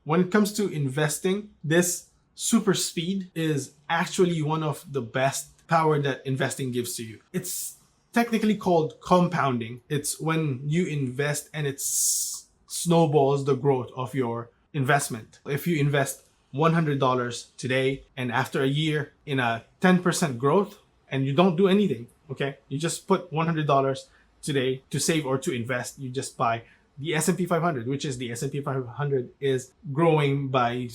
when it comes to investing, this super speed is actually one of the best power that investing gives to you. It's technically called compounding. It's when you invest and it snowballs the growth of your investment. If you invest $100 today and after a year in a 10% growth and you don't do anything, okay? You just put $100 today to save or to invest. You just buy the S&P 500, which is the S&P 500 is growing by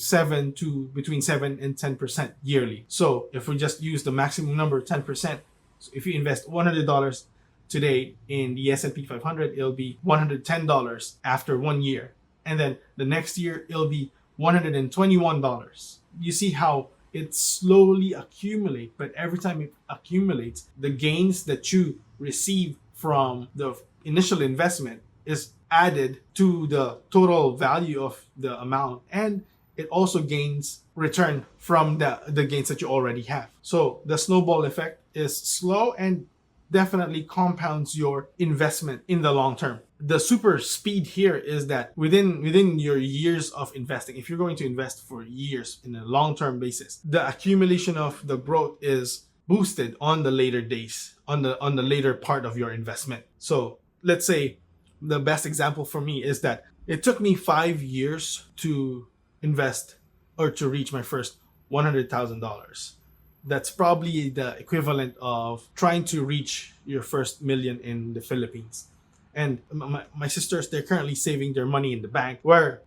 between 7 and 10% yearly. So if we just use the maximum number, 10%, so if you invest $100 today in the S&P 500, it'll be $110 after 1 year. And then the next year, it'll be $121. You see how it slowly accumulates, but every time it accumulates, the gains that you receive from the initial investment is added to the total value of the amount, and it also gains return from the gains that you already have. So the snowball effect is slow and definitely compounds your investment in the long term. The super speed here is that within your years of investing, if you're going to invest for years in a long-term basis, the accumulation of the growth is boosted on the later days, on the later part of your investment. So let's say the best example for me is that it took me 5 years to invest or to reach my first $100,000. That's probably the equivalent of trying to reach your first million in the Philippines. And my sisters, they're currently saving their money in the bank where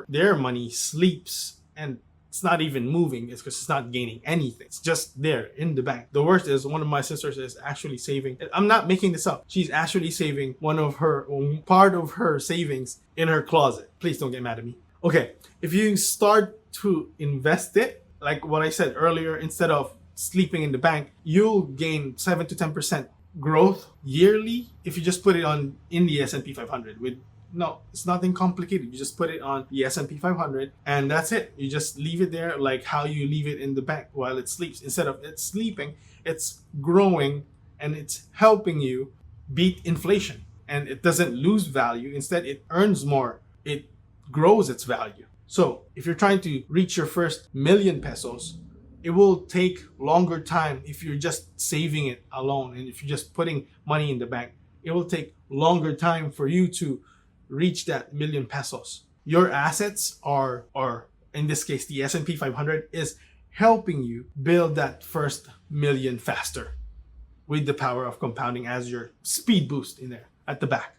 their money sleeps and it's not even moving. It's because it's not gaining anything. It's just there in the bank. The worst is one of my sisters is actually saving. I'm not making this up. She's actually saving part of her savings in her closet. Please don't get mad at me. Okay, if you start to invest it, like what I said earlier, instead of sleeping in the bank, you'll gain 7 to 10% growth yearly if you just put it in the S&P 500 it's nothing complicated. You just put it on the S&P 500 and that's it. You just leave it there like how you leave it in the bank while it sleeps. Instead of it sleeping, it's growing and it's helping you beat inflation, and it doesn't lose value. Instead, it earns more. It grows its value. So if you're trying to reach your first million pesos, it will take longer time if you're just saving it alone. And if you're just putting money in the bank, it will take longer time for you to reach that million pesos. Your assets are in this case, the S&P 500 is helping you build that first million faster with the power of compounding as your speed boost in there at the back.